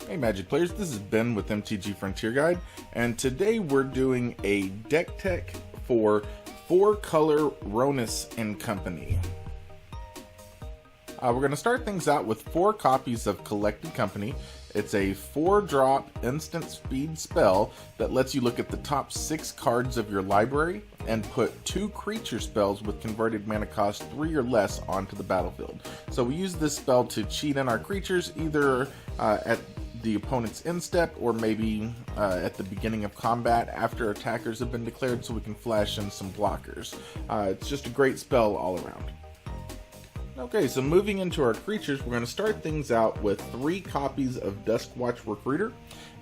Hey Magic players, this is Ben with MTGFrontierGuide, and today we're doing a deck tech for 4-color Rhonas and Company. We're going to start things out with 4 copies of Collected Company. It's a 4-drop instant speed spell that lets you look at the top 6 cards of your library and put 2 creature spells with converted mana cost 3 or less onto the battlefield. So we use this spell to cheat in our creatures either at the opponent's end step or maybe at the beginning of combat after attackers have been declared, so we can flash in some blockers. It's just a great spell all around. Okay, so moving into our creatures, we're going to start things out with 3 copies of Duskwatch Recruiter.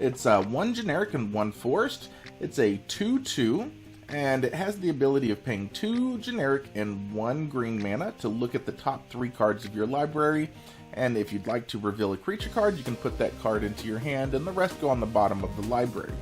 It's 1 generic and 1 forest. It's a 2/2, and it has the ability of paying 2 generic and 1 green mana to look at the top 3 cards of your library. And if you'd like to reveal a creature card, you can put that card into your hand, and the rest go on the bottom of the library.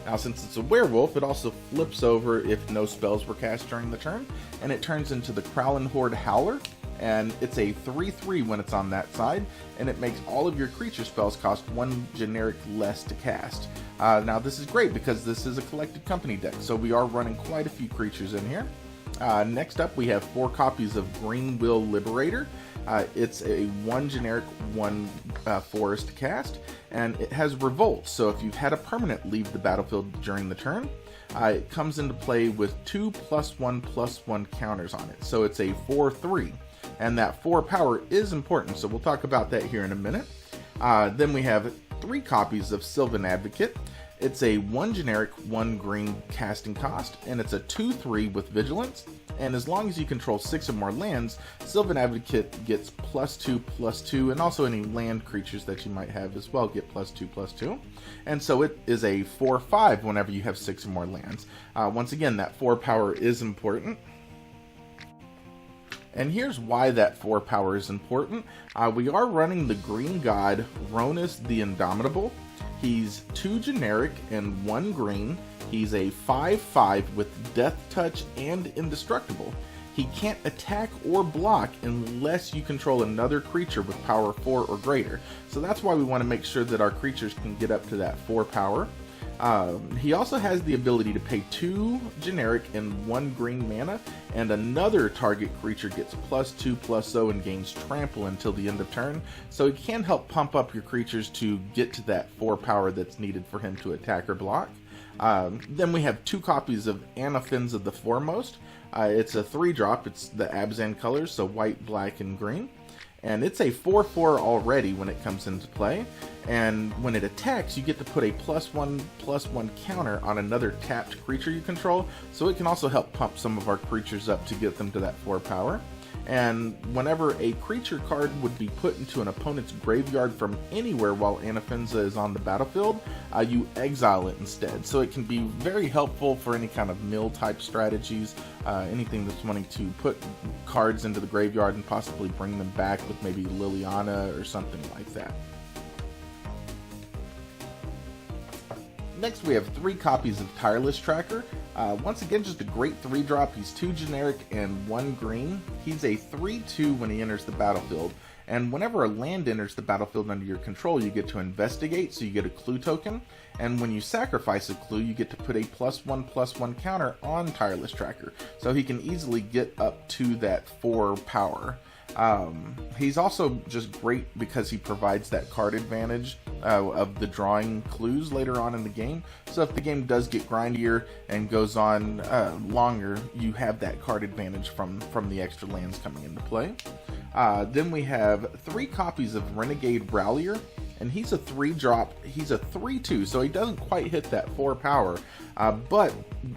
Now, since it's a werewolf, it also flips over if no spells were cast during the turn, and it turns into the Prowling Howler. And it's a 3/3 when it's on that side, and it makes all of your creature spells cost 1 generic less to cast. Now this is great because this is a Collected Company deck, so we are running quite a few creatures in here. Next up we have 4 copies of Greenwheel Liberator. It's a 1 generic, 1 forest to cast, and it has Revolt, so if you've had a permanent leave the battlefield during the turn, it comes into play with 2 +1/+1 counters on it, so it's a 4/3. And that 4 power is important, so we'll talk about that here in a minute. Then we have 3 copies of Sylvan Advocate. It's a 1 generic, 1 green casting cost, and it's a 2/3 with Vigilance. And as long as you control 6 or more lands, Sylvan Advocate gets +2/+2, and also any land creatures that you might have as well get +2/+2. And so it is a 4/5 whenever you have 6 or more lands. Once again, that 4 power is important. And here's why that 4 power is important. We are running the green god Rhonas the Indomitable. He's 2 generic and 1 green. He's a 5/5 with Death Touch and Indestructible. He can't attack or block unless you control another creature with power 4 or greater. So that's why we want to make sure that our creatures can get up to that 4 power. He also has the ability to pay 2 generic and 1 green mana, and another target creature gets +2/+0 and gains trample until the end of turn, so he can help pump up your creatures to get to that 4 power that's needed for him to attack or block. Then we have 2 copies of Anafenza the Foremost. It's a 3-drop, it's the Abzan colors, so white, black, and green. And it's a 4/4 already when it comes into play, and when it attacks you get to put a +1/+1 counter on another tapped creature you control, so it can also help pump some of our creatures up to get them to that 4 power. And whenever a creature card would be put into an opponent's graveyard from anywhere while Anafenza is on the battlefield, you exile it instead. So it can be very helpful for any kind of mill type strategies, anything that's wanting to put cards into the graveyard and possibly bring them back with maybe Liliana or something like that. Next we have 3 copies of Tireless Tracker. Once again, just a great 3-drop. He's 2 generic and 1 green. He's a 3/2 when he enters the battlefield. And whenever a land enters the battlefield under your control, you get to investigate, so you get a clue token. And when you sacrifice a clue, you get to put a +1/+1 counter on Tireless Tracker. So he can easily get up to that 4 power. He's also just great because he provides that card advantage of the drawing clues later on in the game. So if the game does get grindier and goes on longer, you have that card advantage from the extra lands coming into play. Then we have 3 copies of Renegade Rallier, and he's a 3-drop. He's a 3/2, so he doesn't quite hit that 4 power. But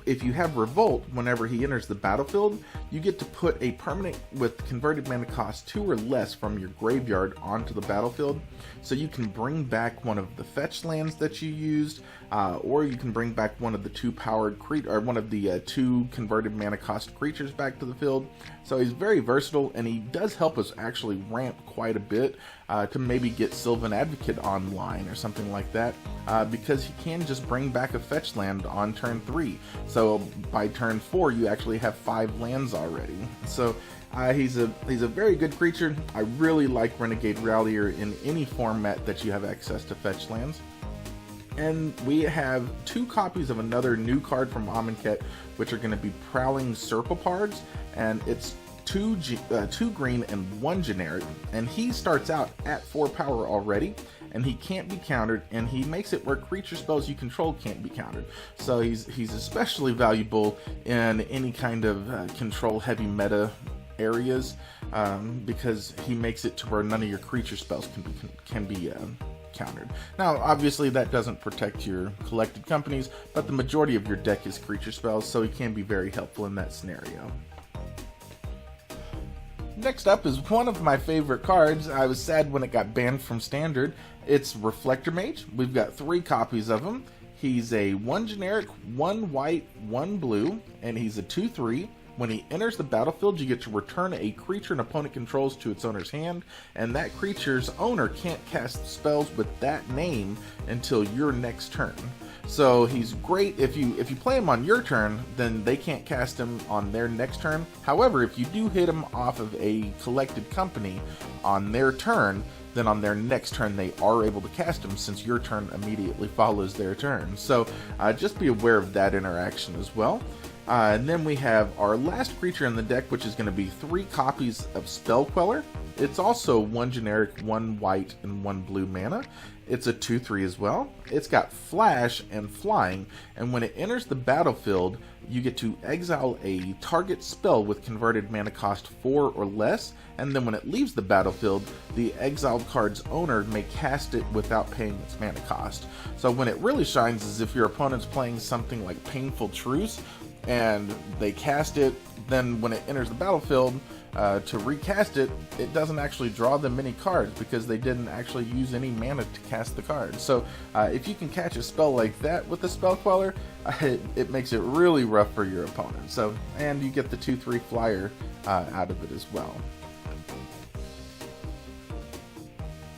if you have Revolt, whenever he enters the battlefield, you get to put a permanent with converted mana cost 2 or less from your graveyard onto the battlefield. So you can bring back one of the fetch lands that you used, or you can bring back one of the 2 powered or one of the 2 converted mana cost creatures back to the field. So he's very versatile, and he does help us actually ramp quite a bit to maybe get Sylvan Advocate online or something like that. because he can just bring back a fetch land on turn 3. So by turn 4 you actually have 5 lands already. So he's a very good creature. I really like Renegade Rallier in any format that you have access to fetch lands. And we have 2 copies of another new card from Amonkhet, which are going to be Prowling Serpopards, and it's 2 green and 1 generic, and he starts out at 4 power already, and he can't be countered, and he makes it where creature spells you control can't be countered. So he's especially valuable in any kind of control heavy meta areas, because he makes it to where none of your creature spells can be countered. Now obviously that doesn't protect your collected companies, but the majority of your deck is creature spells, so he can be very helpful in that scenario. Next up is one of my favorite cards. I was sad when it got banned from Standard. It's Reflector Mage. We've got 3 copies of him. He's a 1 generic, 1 white, 1 blue, and he's a 2/3. When he enters the battlefield, you get to return a creature an opponent controls to its owner's hand, and that creature's owner can't cast spells with that name until your next turn. So he's great if you play him on your turn, then they can't cast him on their next turn. However, if you do hit him off of a collected company on their turn, then on their next turn they are able to cast him, since your turn immediately follows their turn. So just be aware of that interaction as well. And then we have our last creature in the deck, which is going to be 3 copies of Spell Queller. It's also 1 generic, 1 white, and 1 blue mana. It's a 2/3 as well. It's got flash and flying, and when it enters the battlefield, you get to exile a target spell with converted mana cost 4 or less, and then when it leaves the battlefield, the exiled card's owner may cast it without paying its mana cost. So when it really shines is if your opponent's playing something like Painful Truce, and they cast it, then when it enters the battlefield, to recast it, it doesn't actually draw them many cards because they didn't actually use any mana to cast the card. So if you can catch a spell like that with the Spell Queller, it makes it really rough for your opponent. So, and you get the 2/3 flyer out of it as well.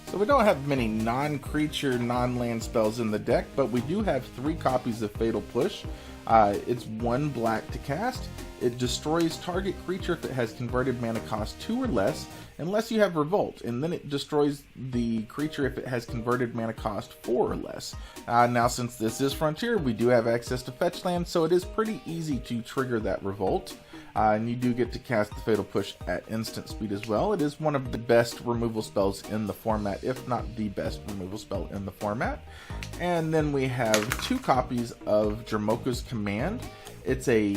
So we don't have many non-creature, non-land spells in the deck, but we do have 3 copies of Fatal Push. It's 1 black to cast. It destroys target creature if it has converted mana cost 2 or less, unless you have Revolt, and then it destroys the creature if it has converted mana cost 4 or less. Now since this is Frontier, we do have access to fetch land, so it is pretty easy to trigger that Revolt. And you do get to cast the Fatal Push at instant speed as well. It is one of the best removal spells in the format, if not the best removal spell in the format. And then we have 2 copies of Dromoka's Command. It's a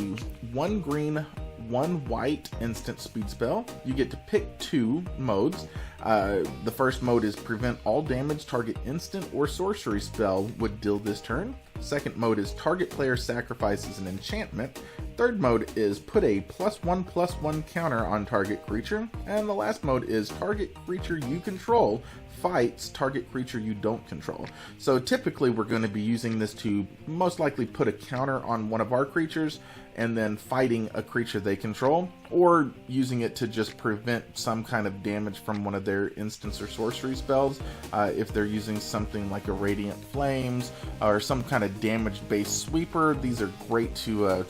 1 green, 1 white instant speed spell. You get to pick 2 modes. The first mode is prevent all damage target instant or sorcery spell would deal this turn. Second mode is target player sacrifices an enchantment. Third mode is put a +1/+1 counter on target creature. And the last mode is target creature you control fights target creature you don't control. So typically we're going to be using this to most likely put a counter on one of our creatures and then fighting a creature they control, or using it to just prevent some kind of damage from one of their instance or sorcery spells. If they're using something like a Radiant Flames or some kind of damage based sweeper, these are great to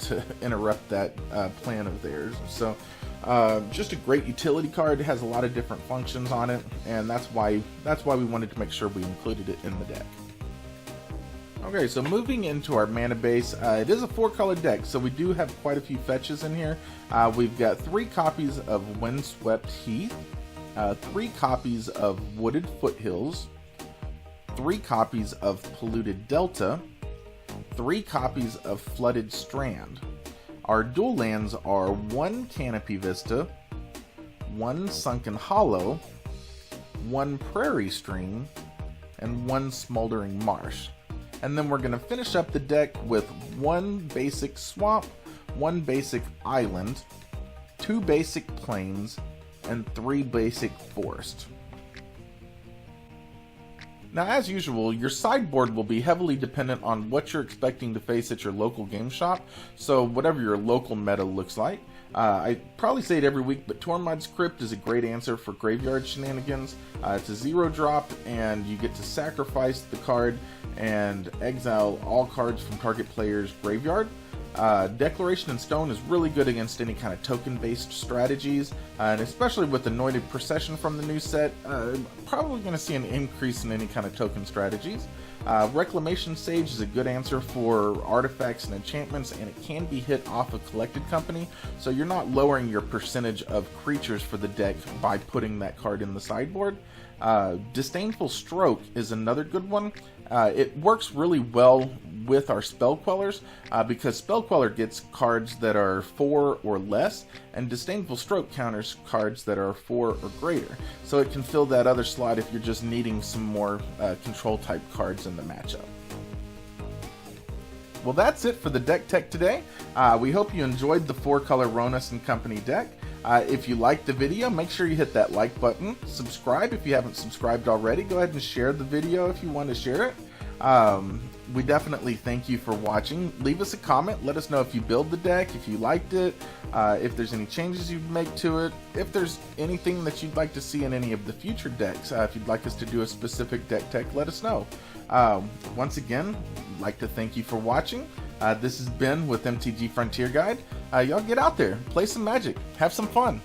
interrupt that plan of theirs. So just a great utility card. It has a lot of different functions on it, and that's why we wanted to make sure we included it in the deck. Okay, so moving into our mana base, it is a 4-color deck, so we do have quite a few fetches in here. We've got 3 copies of Windswept Heath, 3 copies of Wooded Foothills, 3 copies of Polluted Delta, 3 copies of Flooded Strand. Our dual lands are 1 Canopy Vista, 1 Sunken Hollow, 1 Prairie Stream, and 1 Smoldering Marsh. And then we're going to finish up the deck with 1 basic swamp, 1 basic island, 2 basic plains, and 3 basic forest. Now, as usual, your sideboard will be heavily dependent on what you're expecting to face at your local game shop, so whatever your local meta looks like. I probably say it every week, but Tormod's Crypt is a great answer for graveyard shenanigans. It's a 0-drop, and you get to sacrifice the card and exile all cards from target player's graveyard. Declaration in Stone is really good against any kind of token-based strategies, and especially with Anointed Procession from the new set, probably going to see an increase in any kind of token strategies. Reclamation Sage is a good answer for artifacts and enchantments, and it can be hit off a Collected Company, so you're not lowering your percentage of creatures for the deck by putting that card in the sideboard. Disdainful Stroke is another good one. It works really well with our Spell Quellers, because Spell Queller gets cards that are 4 or less, and Disdainful Stroke counters cards that are 4 or greater. So it can fill that other slot if you're just needing some more control type cards in the matchup. Well, that's it for the deck tech today. We hope you enjoyed the 4-color Rhonas and Company deck. If you liked the video, make sure you hit that like button. Subscribe if you haven't subscribed already. Go ahead and share the video if you want to share it. We definitely thank you for watching. Leave us a comment. Let us know if you build the deck, if you liked it, if there's any changes you'd make to it, if there's anything that you'd like to see in any of the future decks. If you'd like us to do a specific deck tech, let us know. Once again, I'd like to thank you for watching. This has been with MTG Frontier Guide. Y'all get out there, play some Magic, have some fun.